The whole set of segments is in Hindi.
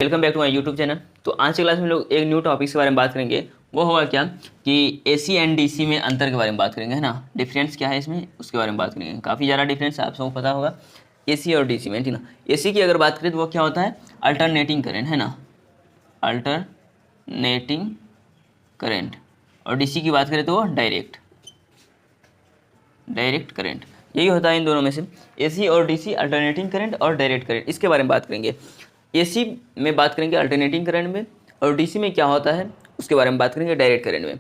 Welcome back to my YouTube channel. तो आज की क्लास में लोग एक न्यू टॉपिक के बारे में बात करेंगे। वो होगा क्या कि एसी एंड डीसी में अंतर के बारे में बात करेंगे, है ना। डिफरेंस क्या है इसमें, उसके बारे में बात करेंगे। काफ़ी ज़्यादा डिफरेंस आप सबको पता होगा एसी और डीसी में, ठीक ना। एसी की अगर बात करें तो वो क्या होता है, अल्टरनेटिंग करेंट, है ना, अल्टरनेटिंग करेंट। और डीसी की बात करें तो वो डायरेक्ट करेंट। यही होता है इन दोनों में से, एसी और डीसी, अल्टरनेटिंग करंट और डायरेक्ट करंट। इसके बारे में बात करेंगे। एसी में बात करेंगे अल्टरनेटिंग करंट में, और डीसी में क्या होता है उसके बारे में बात करेंगे डायरेक्ट करंट में।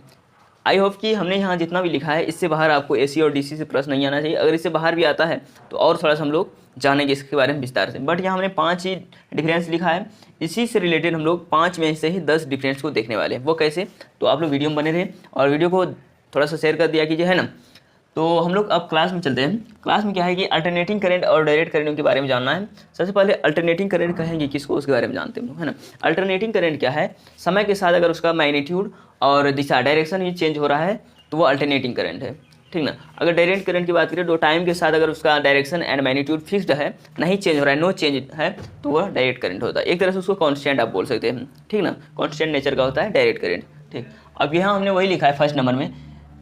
आई होप कि हमने यहाँ जितना भी लिखा है इससे बाहर आपको एसी और डीसी से प्रश्न नहीं आना चाहिए। अगर इससे बाहर भी आता है तो और थोड़ा सा हम लोग जानेंगे इसके बारे में विस्तार से। बट यहाँ हमने 5 ही डिफरेंस लिखा है, इसी से रिलेटेड हम लोग 5 में से ही 10 डिफरेंस को देखने वाले हैं। वो कैसे, तो आप लोग वीडियो में बने रहे और वीडियो को थोड़ा सा शेयर कर दिया कीजिए, है ना। तो हम लोग अब क्लास में चलते हैं। क्लास में क्या है कि अल्टरनेटिंग करंट और डायरेक्ट करंट के बारे में जानना है। सबसे पहले अल्टरनेटिंग करंट कहेंगे किसको, उसके बारे में जानते हैं, है ना। अल्टरनेटिंग करंट क्या है, समय के साथ अगर उसका मैग्नीट्यूड और दिशा डायरेक्शन ही चेंज हो रहा है तो वो अल्टरनेटिंग करंट है, ठीक ना। अगर डायरेक्ट करंट की बात करें तो टाइम के साथ अगर उसका डायरेक्शन एंड मैग्नीट्यूड फिक्स्ड है, नहीं चेंज हो रहा है, नो चेंज है, तो वह डायरेक्ट करंट होता है। एक तरह से उसको कॉन्स्टेंट आप बोल सकते हैं, ठीक ना। कॉन्स्टेंट नेचर का होता है डायरेक्ट करंट, ठीक। अब यहाँ हमने वही लिखा है फर्स्ट नंबर में,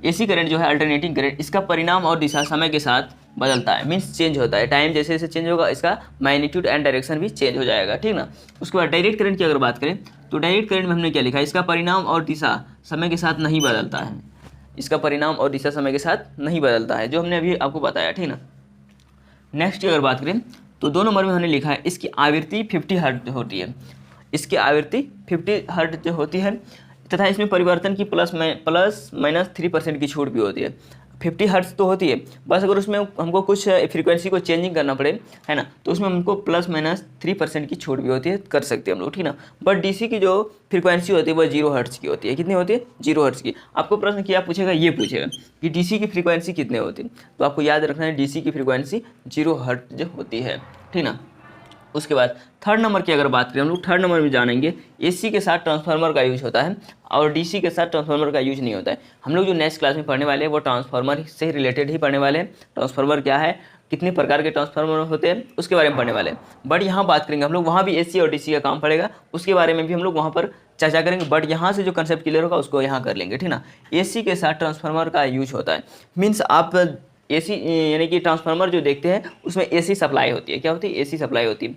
एसी करंट जो है अल्टरनेटिंग करंट, इसका परिणाम और दिशा समय के साथ बदलता है, मीन्स चेंज होता है। टाइम जैसे जैसे चेंज होगा इसका मैग्नीट्यूड एंड डायरेक्शन भी चेंज हो जाएगा, ठीक ना। उसके बाद डायरेक्ट करंट की अगर बात करें तो डायरेक्ट करंट में हमने क्या लिखा है, इसका परिणाम और दिशा समय के साथ नहीं बदलता है। इसका परिणाम और दिशा समय के साथ नहीं बदलता है, जो हमने अभी आपको बताया, ठीक ना। नेक्स्ट की अगर बात करें तो 2 नंबर में हमने लिखा है इसकी आवृत्ति 50 हर्ट्ज होती है। इसकी आवृत्ति 50 हर्ट्ज होती है तथा इसमें परिवर्तन की प्लस माइनस 3% की छूट भी होती है। 50 हर्ट्ज तो होती है, बस अगर उसमें हमको कुछ फ्रीक्वेंसी को चेंजिंग करना पड़े, है ना, तो उसमें हमको प्लस माइनस 3% की छूट भी होती है, कर सकते हैं हम लोग, ठीक ना। बट डीसी की जो फ्रीक्वेंसी होती है वो 0 हर्ट्ज की होती है। कितनी होती है, 0 हर्ट्ज की। आपको प्रश्न क्या पूछेगा, ये पूछेगा कि डीसी की फ्रीक्वेंसी कितने होती है, तो आपको याद रखना है डीसी की फ्रीक्वेंसी 0 हर्ट्ज होती है, ठीक ना। उसके बाद थर्ड नंबर की अगर बात करें हम लोग, थर्ड नंबर में जानेंगे एसी के साथ ट्रांसफार्मर का यूज होता है और डीसी के साथ ट्रांसफार्मर का यूज नहीं होता है। हम लोग जो नेक्स्ट क्लास में पढ़ने वाले हैं वो ट्रांसफार्मर से रिलेटेड ही पढ़ने वाले हैं। ट्रांसफार्मर क्या है, कितने प्रकार के ट्रांसफार्मर होते हैं, उसके बारे में पढ़ने वाले हैं। बट यहाँ बात करेंगे हम लोग, वहाँ भी एसी और डीसी का काम पड़ेगा, उसके बारे में भी हम लोग वहाँ पर चर्चा करेंगे। बट यहाँ से जो कंसेप्ट क्लियर होगा उसको यहाँ कर लेंगे, ठीक ना। एसी के साथ ट्रांसफार्मर का यूज होता है, मीन्स आप एसी यानी कि ट्रांसफार्मर जो देखते हैं उसमें एसी सप्लाई होती है। क्या होती है, एसी सप्लाई होती है।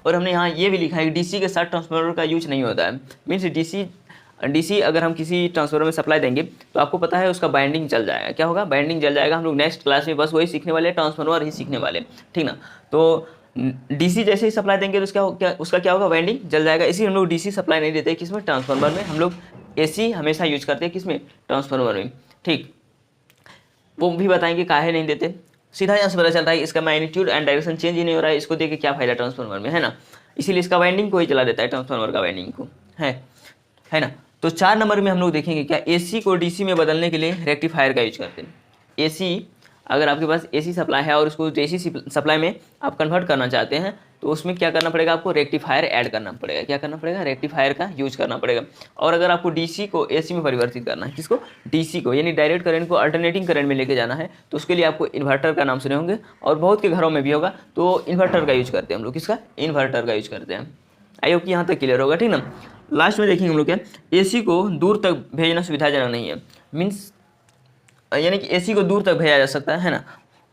और हमने यहाँ ये भी लिखा है कि डीसी के साथ ट्रांसफार्मर का यूज नहीं होता है, मीन्स डीसी अगर हम किसी ट्रांसफार्मर में सप्लाई देंगे तो आपको पता है उसका बाइंडिंग जल जाएगा। क्या होगा, बाइंडिंग जल जाएगा। हम लोग नेक्स्ट क्लास में बस वही सीखने वाले हैं, ट्रांसफार्मर ही सीखने वाले, ठीक ना। तो डीसी जैसे ही सप्लाई देंगे तो उसका क्या होगा, बाइंडिंग जल जाएगा। इसी हम लोग डीसी सप्लाई नहीं देते किसमें, ट्रांसफार्मर में। हम लोग एसी हमेशा यूज करते हैं किसमें, ट्रांसफार्मर में, ठीक। वो भी बताएंगे काहे नहीं देते। सीधा यहाँ से पता चलता है इसका मैग्नीट्यूड एंड डायरेक्शन चेंज ही नहीं हो रहा है, इसको देख के क्या फायदा ट्रांसफार्मर में, है ना। इसीलिए इसका वाइंडिंग को ही चला देता है, ट्रांसफार्मर का वाइंडिंग को, है ना। तो 4 नंबर में हम लोग देखेंगे क्या, एसी को डीसी में बदलने के लिए रेक्टिफायर का यूज करते हैं। एसी अगर आपके पास एसी सप्लाई है और उसको डीसी सप्लाई में आप कन्वर्ट करना चाहते हैं तो उसमें क्या करना पड़ेगा, आपको रेक्टिफायर ऐड करना पड़ेगा। क्या करना पड़ेगा, रेक्टिफायर का यूज करना पड़ेगा। और अगर आपको डीसी को एसी में परिवर्तित करना है, किसको, डीसी को, यानी डायरेक्ट करंट को अल्टरनेटिंग करंट में लेके जाना है, तो उसके लिए आपको इन्वर्टर का नाम सुने होंगे और बहुत के घरों में भी होगा। तो इन्वर्टर का यूज करते हैं हम लोग, किसका, इन्वर्टर का यूज करते हैं। आई होप कि यहाँ तक क्लियर होगा, ठीक ना। लास्ट में देखेंगे हम लोग क्या, एसी को दूर तक भेजना सुविधाजनक नहीं है, मीन्स यानी कि एसी को दूर तक भेजा जा सकता है ना।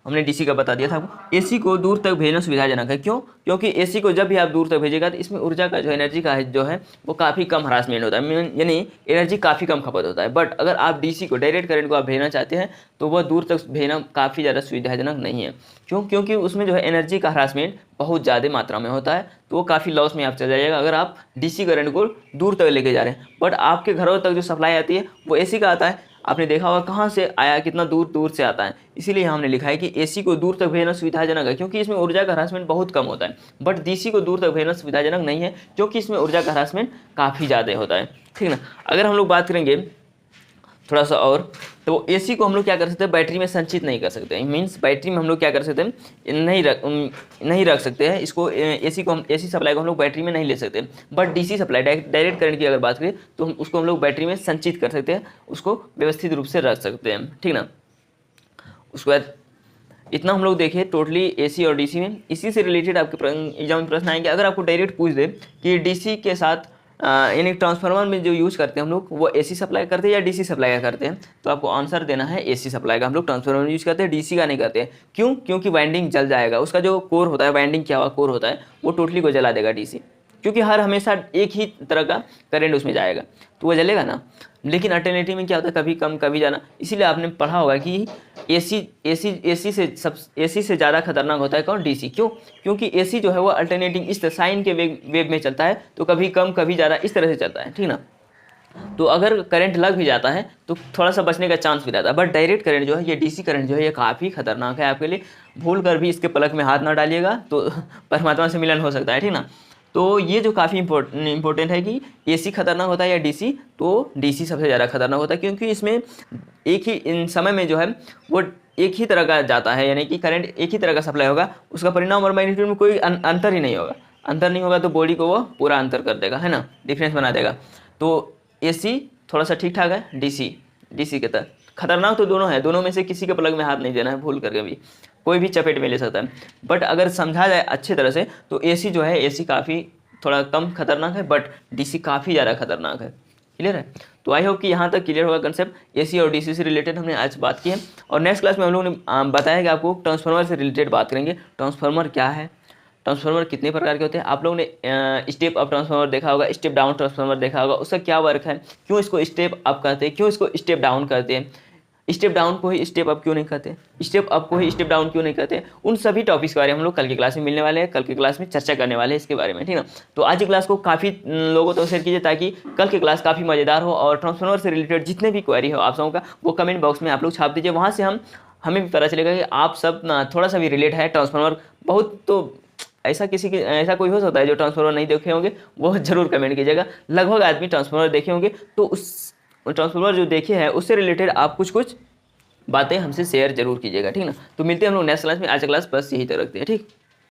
हमने डीसी का बता दिया था आपको। एसी को दूर तक भेजना सुविधाजनक है, क्यों, क्योंकि एसी को जब भी आप दूर तक भेजेगा तो इसमें ऊर्जा का जो एनर्जी का है जो है वो काफ़ी कम हरासमेंट होता है, यानी एनर्जी काफ़ी कम खपत होता है। बट अगर आप डीसी को, डायरेक्ट करंट को आप भेजना चाहते हैं तो वह दूर तक भेजना काफ़ी ज़्यादा सुविधाजनक नहीं है। क्यों, क्योंकि उसमें जो है एनर्जी का हरासमेंट बहुत ज़्यादा मात्रा में होता है, तो वो काफ़ी लॉस में आप चल जाइएगा अगर आप डीसी करंट को दूर तक लेके जा रहे हैं। बट आपके घरों तक जो सप्लाई आती है वो एसी का आता है। आपने देखा होगा कहाँ से आया, कितना दूर दूर से आता है। इसीलिए हमने लिखा है कि एसी को दूर तक भेजना सुविधाजनक है क्योंकि इसमें ऊर्जा का हरासमेंट बहुत कम होता है। बट डीसी को दूर तक भेजना सुविधाजनक नहीं है क्योंकि इसमें ऊर्जा का हरासमेंट काफ़ी ज़्यादा होता है, ठीक ना। अगर हम लोग बात करेंगे थोड़ा सा और, तो एसी को हम लोग क्या कर सकते हैं, बैटरी में संचित नहीं कर सकते हैं। मीन्स बैटरी में हम लोग क्या कर सकते हैं, नहीं रख सकते हैं इसको। एसी को हम, एसी सप्लाई को हम लोग बैटरी में नहीं ले सकते। But DC supply, direct current की अगर बात करें तो उसको हम लोग बैटरी में संचित कर सकते हैं, उसको व्यवस्थित रूप से रख सकते हैं, ठीक ना। उसके बाद इतना हम लोग देखे टोटली एसी और डीसी में। इसी से रिलेटेड आपके एग्जाम में प्रश्न आएंगे। अगर आपको डायरेक्ट पूछ दे कि डीसी के साथ यानी ट्रांसफार्मर में जो यूज़ करते हैं हम लोग वो एसी सप्लाई करते हैं या डीसी सप्लाई करते हैं, तो आपको आंसर देना है एसी सप्लाई का हम लोग ट्रांसफार्मर में यूज़ करते हैं, डीसी का नहीं करते हैं। क्यों? क्योंकि वाइंडिंग जल जाएगा, उसका जो कोर होता है, वाइंडिंग क्या हुआ कोर होता है, वो टोटली को जला देगा डीसी, क्योंकि हर हमेशा एक ही तरह का करंट उसमें जाएगा तो वो जलेगा ना। लेकिन अल्टरनेटिव में क्या होता है, कभी कम कभी ज़्यादा। इसीलिए आपने पढ़ा होगा कि एसी से ज़्यादा खतरनाक होता है कौन? डीसी। क्यों? क्योंकि एसी जो है वो अल्टरनेटिंग इस साइन के वेव में चलता है, तो कभी कम कभी ज़्यादा इस तरह से चलता है, ठीक ना। तो अगर करंट लग भी जाता है तो थोड़ा सा बचने का चांस भी रहता है। बट डायरेक्ट करंट जो है, ये डीसी करंट जो है, ये काफ़ी खतरनाक है आपके लिए। भूल कर भी इसके पलक में हाथ ना डालिएगा तो परमात्मा से मिलन हो सकता है, ठीक ना। तो ये जो काफ़ी इंपॉर्टेंट है कि एसी खतरनाक होता है या डीसी, तो डीसी सबसे ज़्यादा खतरनाक होता है, क्योंकि इसमें एक ही इन समय में जो है वो एक ही तरह का जाता है, यानी कि करंट एक ही तरह का सप्लाई होगा, उसका परिणाम और मैग्नीट्यूड में कोई अंतर ही नहीं होगा। अंतर नहीं होगा तो बॉडी को वो पूरा अंतर कर देगा, है ना, डिफरेंस बना देगा। तो एसी थोड़ा सा ठीक ठाक है, डीसी के तहत खतरनाक तो दोनों है, दोनों में से किसी के पलक में हाथ नहीं देना है भूल करके भी, कोई भी चपेट में ले सकता है। बट अगर समझा जाए अच्छी तरह से तो एसी जो है, एसी काफ़ी थोड़ा कम खतरनाक है, बट डीसी काफ़ी ज़्यादा खतरनाक है। क्लियर है? तो आई होप कि यहाँ तक क्लियर होगा कंसेप्ट। एसी और डीसी से रिलेटेड हमने आज बात की है, और नेक्स्ट क्लास में हम लोगों ने बताया कि आपको ट्रांसफार्मर से रिलेटेड बात करेंगे। ट्रांसफार्मर क्या है, ट्रांसफार्मर कितने प्रकार के होते हैं, आप लोगों ने स्टेप अप ट्रांसफार्मर देखा होगा, स्टेप डाउन ट्रांसफार्मर देखा होगा, उसका क्या वर्क है, क्यों इसको स्टेप अप कहते हैं, क्यों इसको स्टेप डाउन करते हैं, स्टेप डाउन को ही स्टेप अप क्यों नहीं कहते, स्टेप अप को ही स्टेप डाउन क्यों नहीं कहते। उन सभी टॉपिक्स के बारे में हम लोग कल की क्लास में मिलने वाले हैं, कल की क्लास में चर्चा करने वाले हैं इसके बारे में, ठीक ना। तो आज की क्लास को काफ़ी लोगों तक शेयर कीजिए ताकि कल की क्लास काफ़ी मज़ेदार हो, और ट्रांसफार्मर से रिलेटेड जितने भी क्वेरी हो आप सबों का, वो कमेंट बॉक्स में आप लोग छाप दीजिए। वहाँ से हमें भी पता चलेगा कि आप सब ना थोड़ा सा भी रिलेट है ट्रांसफार्मर। बहुत तो ऐसा कोई हो सकता है जो ट्रांसफार्मर नहीं देखे होंगे, वो जरूर कमेंट कीजिएगा। लगभग आदमी ट्रांसफार्मर देखे होंगे, तो उस ट्रांसफार्मर जो देखे हैं उससे रिलेटेड आप कुछ बातें हमसे शेयर जरूर कीजिएगा, ठीक ना। तो मिलते हैं हम लोग नेक्स्ट क्लास में। आज क्लास बस यही तक रखते हैं, ठीक।